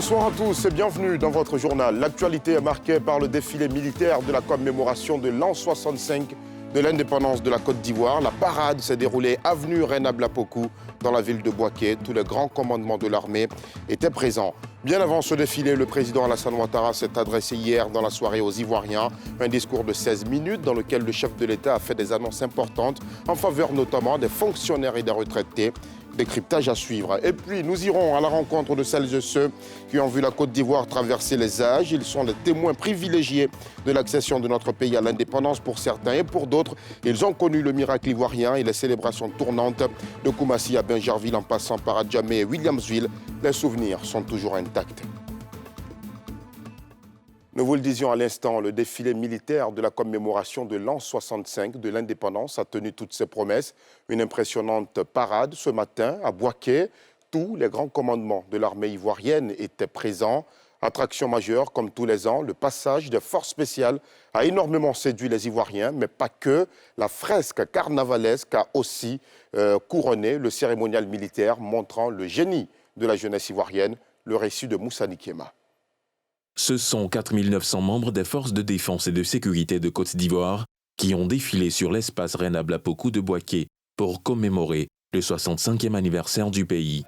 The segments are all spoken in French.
Bonsoir à tous et bienvenue dans votre journal. L'actualité est marquée par le défilé militaire de la commémoration de l'an 65 de l'indépendance de la Côte d'Ivoire. La parade s'est déroulée avenue Reine Blapokou dans la ville de Bouaké. Tous les grands commandements de l'armée étaient présents. Bien avant ce défilé, le président Alassane Ouattara s'est adressé hier dans la soirée aux Ivoiriens. Un discours de 16 minutes dans lequel le chef de l'État a fait des annonces importantes en faveur notamment des fonctionnaires et des retraités. Décryptage à suivre. Et puis, nous irons à la rencontre de celles et ceux qui ont vu la Côte d'Ivoire traverser les âges. Ils sont les témoins privilégiés de l'accession de notre pays à l'indépendance pour certains et pour d'autres. Ils ont connu le miracle ivoirien et les célébrations tournantes de Koumassi à Bingerville en passant par Adjamé et Williamsville. Les souvenirs sont toujours intacts. Nous vous le disions à l'instant, le défilé militaire de la commémoration de l'an 65 de l'indépendance a tenu toutes ses promesses. Une impressionnante parade ce matin à Bouaké. Tous les grands commandements de l'armée ivoirienne étaient présents. Attraction majeure, comme tous les ans, le passage des forces spéciales a énormément séduit les Ivoiriens, mais pas que. La fresque carnavalesque a aussi couronné le cérémonial militaire, montrant le génie de la jeunesse ivoirienne, le récit de Moussa Nikema. Ce sont 4 900 membres des forces de défense et de sécurité de Côte d'Ivoire qui ont défilé sur l'espace Reine Blapokou de Bouaké pour commémorer le 65e anniversaire du pays.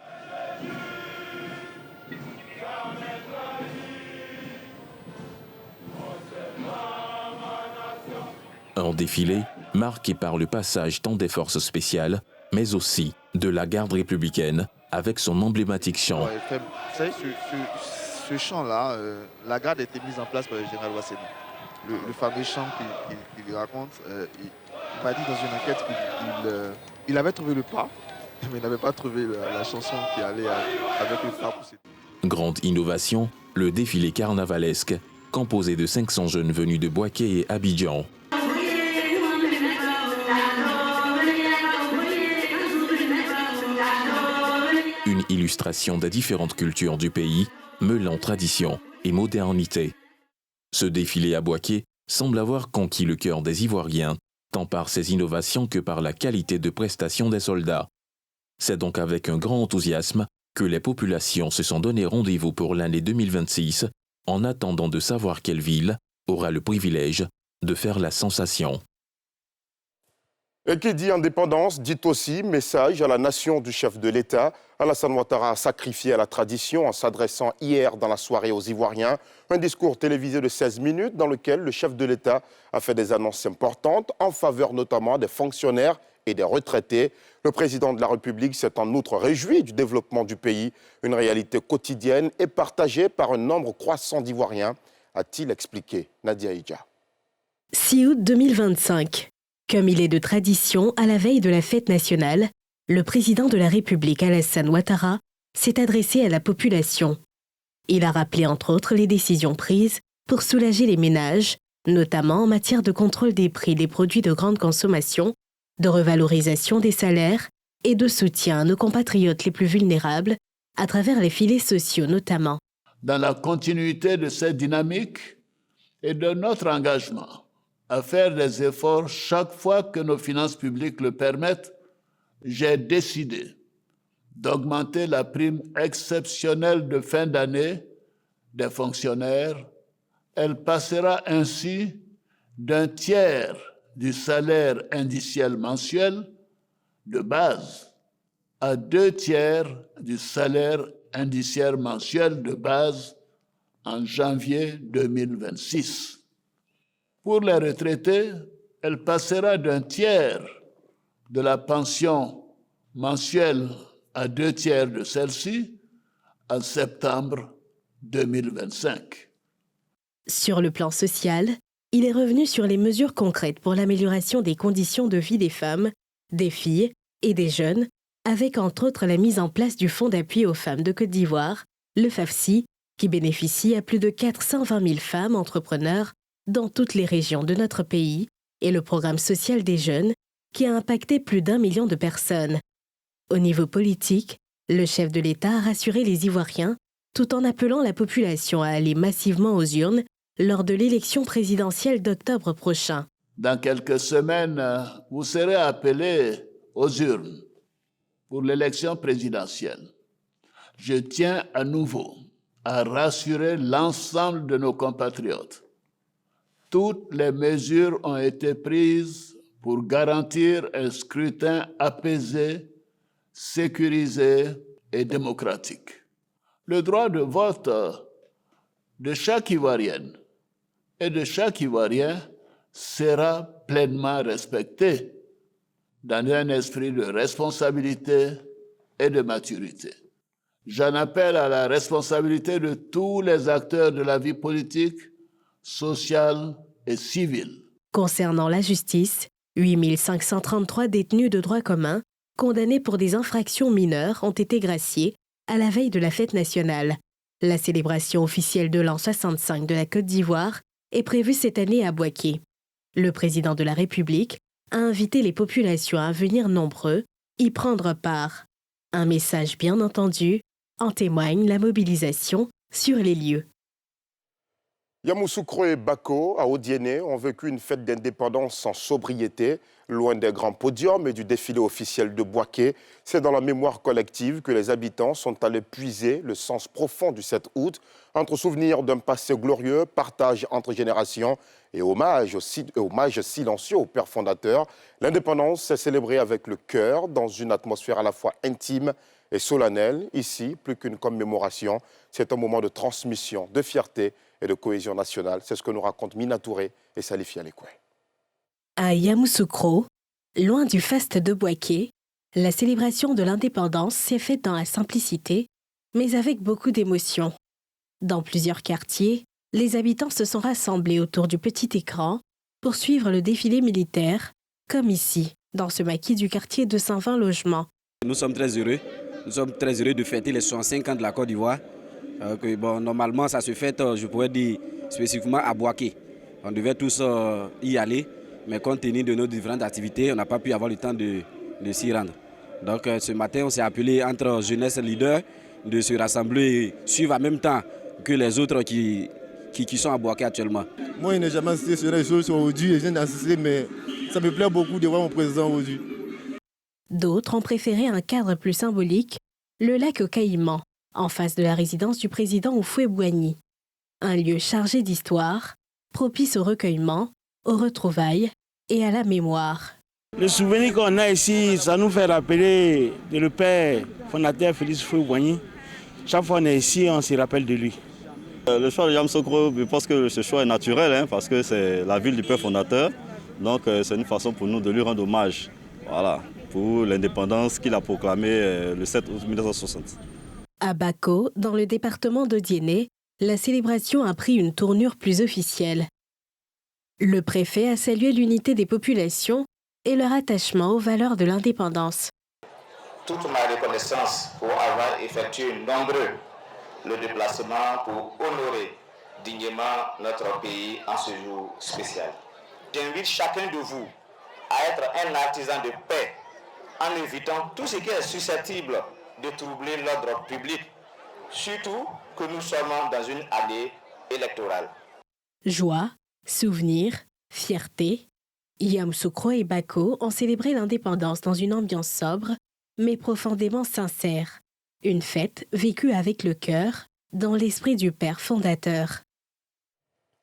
Un défilé marqué par le passage tant des forces spéciales, mais aussi de la garde républicaine avec son emblématique chant. Ce chant-là, la garde a été mise en place par le général Ouasseni. Le fameux chant qu'il raconte, il m'a dit dans une enquête qu'il avait trouvé le pas, mais il n'avait pas trouvé la chanson qui allait avec le pas. Grande innovation, le défilé carnavalesque, composé de 500 jeunes venus de Bouaké et Abidjan. Une illustration des différentes cultures du pays, mêlant tradition et modernité. Ce défilé à Bouaké semble avoir conquis le cœur des Ivoiriens, tant par ses innovations que par la qualité de prestation des soldats. C'est donc avec un grand enthousiasme que les populations se sont donné rendez-vous pour l'année 2026, en attendant de savoir quelle ville aura le privilège de faire la sensation. Et qui dit indépendance dit aussi message à la nation du chef de l'État. Alassane Ouattara a sacrifié à la tradition en s'adressant hier dans la soirée aux Ivoiriens. Un discours télévisé de 16 minutes dans lequel le chef de l'État a fait des annonces importantes en faveur notamment des fonctionnaires et des retraités. Le président de la République s'est en outre réjoui du développement du pays, une réalité quotidienne et partagée par un nombre croissant d'Ivoiriens, a-t-il expliqué. Nadia Idja. 6 août 2025. Comme il est de tradition, à la veille de la fête nationale, le président de la République, Alassane Ouattara, s'est adressé à la population. Il a rappelé entre autres les décisions prises pour soulager les ménages, notamment en matière de contrôle des prix des produits de grande consommation, de revalorisation des salaires et de soutien à nos compatriotes les plus vulnérables, à travers les filets sociaux notamment. Dans la continuité de cette dynamique et de notre engagement à faire des efforts chaque fois que nos finances publiques le permettent, j'ai décidé d'augmenter la prime exceptionnelle de fin d'année des fonctionnaires. Elle passera ainsi d'un tiers du salaire indiciel mensuel de base à 2 tiers du salaire indiciaire mensuel de base en janvier 2026. Pour les retraités, elle passera d'un tiers de la pension mensuelle à 2 tiers de celle-ci en septembre 2025. Sur le plan social, il est revenu sur les mesures concrètes pour l'amélioration des conditions de vie des femmes, des filles et des jeunes, avec entre autres la mise en place du Fonds d'appui aux femmes de Côte d'Ivoire, le FAFSI, qui bénéficie à plus de 420 000 femmes entrepreneurs dans toutes les régions de notre pays, et le programme social des jeunes, qui a impacté plus d'1 million de personnes. Au niveau politique, le chef de l'État a rassuré les Ivoiriens, tout en appelant la population à aller massivement aux urnes lors de l'élection présidentielle d'octobre prochain. Dans quelques semaines, vous serez appelés aux urnes pour l'élection présidentielle. Je tiens à nouveau à rassurer l'ensemble de nos compatriotes. Toutes les mesures ont été prises pour garantir un scrutin apaisé, sécurisé et démocratique. Le droit de vote de chaque Ivoirienne et de chaque Ivoirien sera pleinement respecté dans un esprit de responsabilité et de maturité. J'en appelle à la responsabilité de tous les acteurs de la vie politique, sociale et civile. Concernant la justice, 8533 détenus de droit commun, condamnés pour des infractions mineures, ont été graciés à la veille de la fête nationale. La célébration officielle de l'an 65 de la Côte d'Ivoire est prévue cette année à Bouaké. Le président de la République a invité les populations à venir nombreux y prendre part. Un message bien entendu en témoigne la mobilisation sur les lieux. Yamoussoukro et Bako, à Odiéné, ont vécu une fête d'indépendance en sobriété, loin des grands podiums et du défilé officiel de Bouaké. C'est dans la mémoire collective que les habitants sont allés puiser le sens profond du 7 août, entre souvenirs d'un passé glorieux, partage entre générations et hommage silencieux au père fondateur. L'indépendance s'est célébrée avec le cœur, dans une atmosphère à la fois intime et solennelle. Ici, plus qu'une commémoration, c'est un moment de transmission, de fierté et de cohésion nationale. C'est ce que nous racontent Mina Touré et Salifi Alekwe. À Yamoussoukro, loin du faste de Bouaké, la célébration de l'indépendance s'est faite dans la simplicité, mais avec beaucoup d'émotion. Dans plusieurs quartiers, les habitants se sont rassemblés autour du petit écran pour suivre le défilé militaire, comme ici, dans ce maquis du quartier de 120 logements. Nous sommes très heureux. Nous sommes très heureux de fêter les 65 ans de la Côte d'Ivoire. Normalement, ça se fête, je pourrais dire, spécifiquement à Bouaké. On devait tous y aller, mais compte tenu de nos différentes activités, on n'a pas pu avoir le temps de s'y rendre. Donc ce matin, on s'est appelé entre jeunesse leaders de se rassembler et suivre en même temps que les autres qui sont à Bouaké actuellement. Moi, je n'ai jamais assisté sur les choses aujourd'hui, je viens d'assister, mais ça me plaît beaucoup de voir mon président aujourd'hui. D'autres ont préféré un cadre plus symbolique, le lac aux Caïmans, en face de la résidence du président Houphouët-Boigny. Un lieu chargé d'histoire, propice au recueillement, aux retrouvailles et à la mémoire. Le souvenir qu'on a ici, ça nous fait rappeler le père fondateur Félix Houphouët-Boigny. Chaque fois qu'on est ici, on se rappelle de lui. Le choix de Yamoussoukro, je pense que ce choix est naturel, parce que c'est la ville du père fondateur. Donc c'est une façon pour nous de lui rendre hommage. Voilà, pour l'indépendance qu'il a proclamée le 7 août 1960. À Bako, dans le département d'Odiéné, la célébration a pris une tournure plus officielle. Le préfet a salué l'unité des populations et leur attachement aux valeurs de l'indépendance. Toute ma reconnaissance pour avoir effectué nombreux le déplacement pour honorer dignement notre pays en ce jour spécial. J'invite chacun de vous à être un artisan de paix en évitant tout ce qui est susceptible de troubler l'ordre public, surtout que nous sommes dans une année électorale. Joie, souvenirs, fierté, Yamoussoukro et Bako ont célébré l'indépendance dans une ambiance sobre, mais profondément sincère. Une fête vécue avec le cœur, dans l'esprit du père fondateur.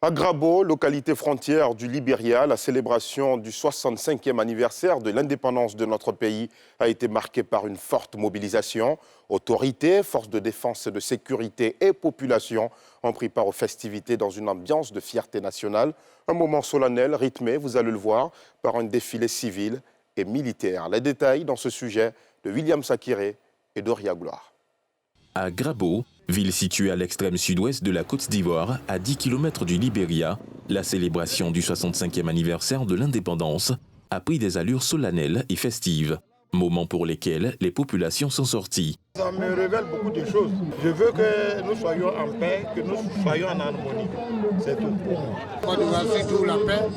À Grabo, localité frontière du Libéria, la célébration du 65e anniversaire de l'indépendance de notre pays a été marquée par une forte mobilisation. Autorités, forces de défense et de sécurité et population ont pris part aux festivités dans une ambiance de fierté nationale. Un moment solennel, rythmé, vous allez le voir, par un défilé civil et militaire. Les détails dans ce sujet de William Sakiré et Doria Gloire. À Grabo, ville située à l'extrême sud-ouest de la Côte d'Ivoire, à 10 km du Libéria, la célébration du 65e anniversaire de l'indépendance a pris des allures solennelles et festives, moments pour lesquels les populations sont sorties. Ça me révèle beaucoup de choses. Je veux que nous soyons en paix, que nous soyons en harmonie. C'est tout pour moi. C'est tout la paix,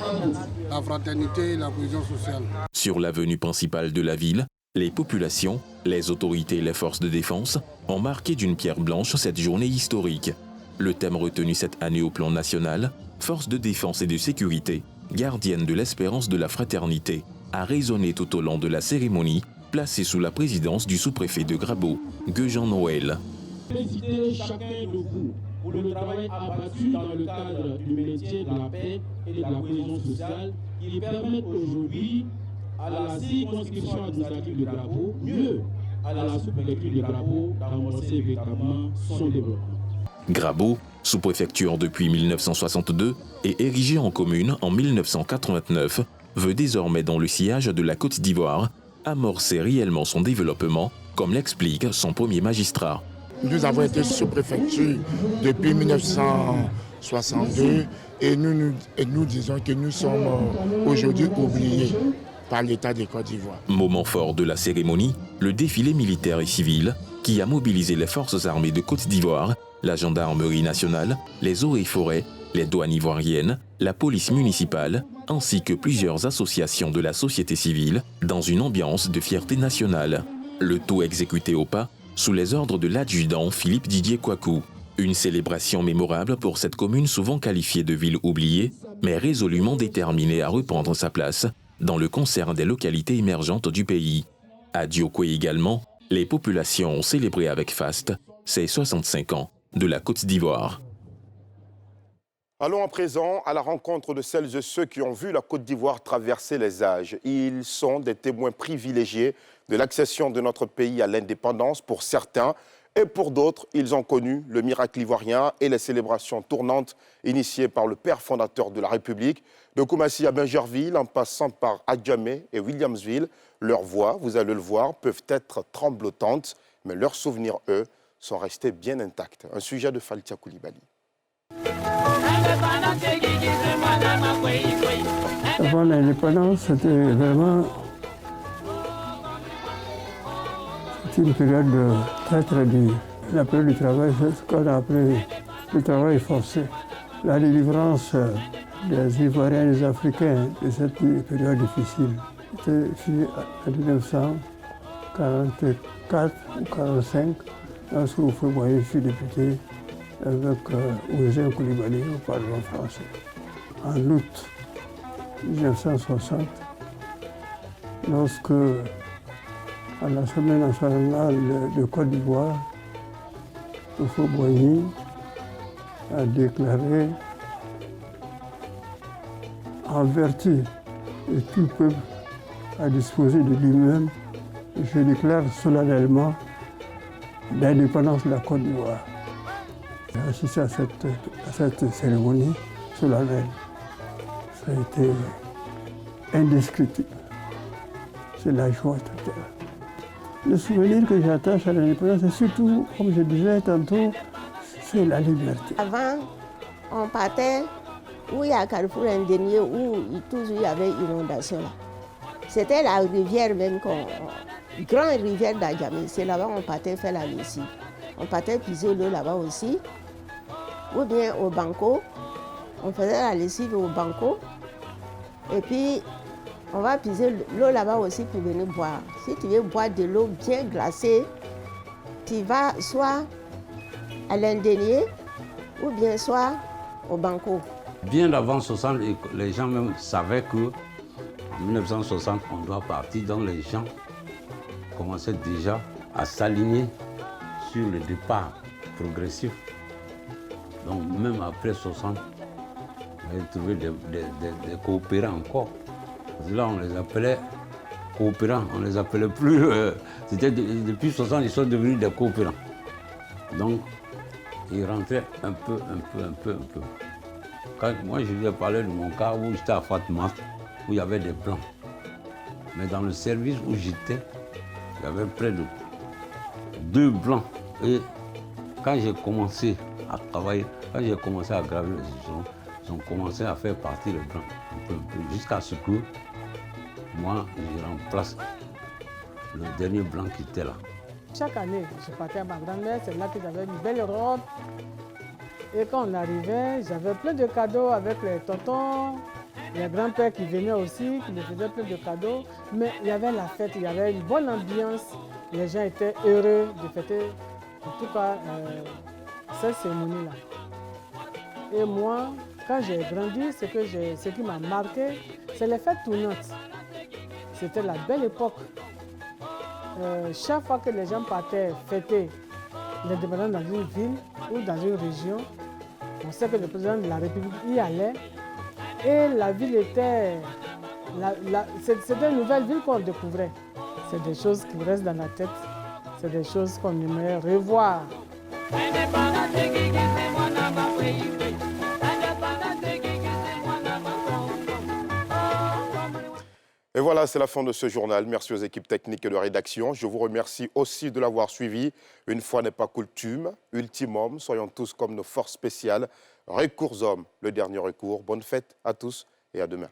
la fraternité et la cohésion sociale. Sur l'avenue principale de la ville, les populations, les autorités et les forces de défense ont marqué d'une pierre blanche cette journée historique. Le thème retenu cette année au plan national, forces de défense et de sécurité, gardiennes de l'espérance de la fraternité, a résonné tout au long de la cérémonie, placée sous la présidence du sous-préfet de Grabo, Guejean Noël. Féliciter chacun de vous pour le travail abattu dans le cadre du maintien de la paix et de la cohésion sociale qui permettent aujourd'hui à la circonscription administrative de Grabo, mieux à la sous-préfecture de Grabo, d'amorcer véritablement son développement. Grabo, sous-préfecture depuis 1962 et érigée en commune en 1989, veut désormais dans le sillage de la Côte d'Ivoire amorcer réellement son développement, comme l'explique son premier magistrat. Nous avons été sous-préfecture depuis 1962 et nous disons que nous sommes aujourd'hui oubliés par l'État de Côte d'Ivoire. Moment fort de la cérémonie, le défilé militaire et civil qui a mobilisé les forces armées de Côte d'Ivoire, la gendarmerie nationale, les eaux et forêts, les douanes ivoiriennes, la police municipale, ainsi que plusieurs associations de la société civile dans une ambiance de fierté nationale. Le tout exécuté au pas sous les ordres de l'adjudant Philippe Didier Kouakou. Une célébration mémorable pour cette commune souvent qualifiée de ville oubliée, mais résolument déterminée à reprendre sa place dans le concert des localités émergentes du pays. À Diokwe également, les populations ont célébré avec faste ces 65 ans de la Côte d'Ivoire. Allons à présent à la rencontre de celles et ceux qui ont vu la Côte d'Ivoire traverser les âges. Ils sont des témoins privilégiés de l'accession de notre pays à l'indépendance pour certains, et pour d'autres, ils ont connu le miracle ivoirien et les célébrations tournantes initiées par le père fondateur de la République. De Koumassi à Bingerville, en passant par Adjamé et Williamsville, leurs voix, vous allez le voir, peuvent être tremblotantes, mais leurs souvenirs, eux, sont restés bien intacts. Un sujet de Faltia Koulibaly. Avant l'indépendance, c'était vraiment une période très très dure. La période du travail, c'est ce qu'on a appelé le travail forcé. La délivrance des Ivoiriens et des Africains de cette période difficile. C'était en 1944 ou 1945, lorsque Houphouët-Boigny fut député avec Ouzin Coulibaly au Parlement français. En août 1960, lorsque à l'Assemblée nationale de Côte d'Ivoire, Houphouët-Boigny a déclaré en vertu de tout peuple à disposer de lui-même, je déclare solennellement l'indépendance de la Côte d'Ivoire. J'ai assisté à cette cérémonie solennelle. Ça a été indescriptible. C'est la joie totale. Le souvenir que j'attache à l'indépendance, c'est surtout, comme je disais tantôt, c'est la liberté. Avant, on partait où il y a Carrefour Indénié, où toujours il y avait inondation là. C'était la rivière même, grande rivière d'Adjamé. C'est là-bas qu'on partait faire la lessive. On partait puiser l'eau là-bas aussi. Ou bien au banco. On faisait la lessive au banco. Et puis, on va puiser l'eau là-bas aussi pour venir boire. Si tu veux boire de l'eau bien glacée, tu vas soit à l'Indénié ou bien soit au banco. Bien avant 60, les gens même savaient qu'en 1960, on doit partir. Donc les gens commençaient déjà à s'aligner sur le départ progressif. Donc même après 60, on avait trouvé des coopérants encore. Parce que là, on les appelait coopérants, on ne les appelait plus. C'était depuis 60, ils sont devenus des coopérants. Donc, ils rentraient un peu. Quand moi, je lui ai parlé de mon cas où j'étais à Fatma, où il y avait des blancs. Mais dans le service où j'étais, il y avait près de 2 blancs. Et quand j'ai commencé à travailler, quand j'ai commencé à gravir les échelons, ils ont commencé à faire partie les blancs, un peu, jusqu'à ce que moi, je remplace le dernier blanc qui était là. Chaque année, je partais à ma grand-mère, c'est là que j'avais une belle robe. Et quand on arrivait, j'avais plein de cadeaux avec les tontons, les grands-pères qui venaient aussi, qui me faisaient plein de cadeaux. Mais il y avait la fête, il y avait une bonne ambiance. Les gens étaient heureux de fêter, en tout cas, cette cérémonie-là. Et moi, quand j'ai grandi, ce qui m'a marqué, c'est les fêtes tournantes. C'était la belle époque. Chaque fois que les gens partaient fêter l'indépendance dans une ville ou dans une région. On sait que le président de la République y allait. Et la ville était... C'était une nouvelle ville qu'on découvrait. C'est des choses qui restent dans la tête. C'est des choses qu'on aimerait revoir. Et voilà, c'est la fin de ce journal. Merci aux équipes techniques et de rédaction. Je vous remercie aussi de l'avoir suivi. Une fois n'est pas coutume, ultimum, soyons tous comme nos forces spéciales. Recours hommes, le dernier recours. Bonne fête à tous et à demain.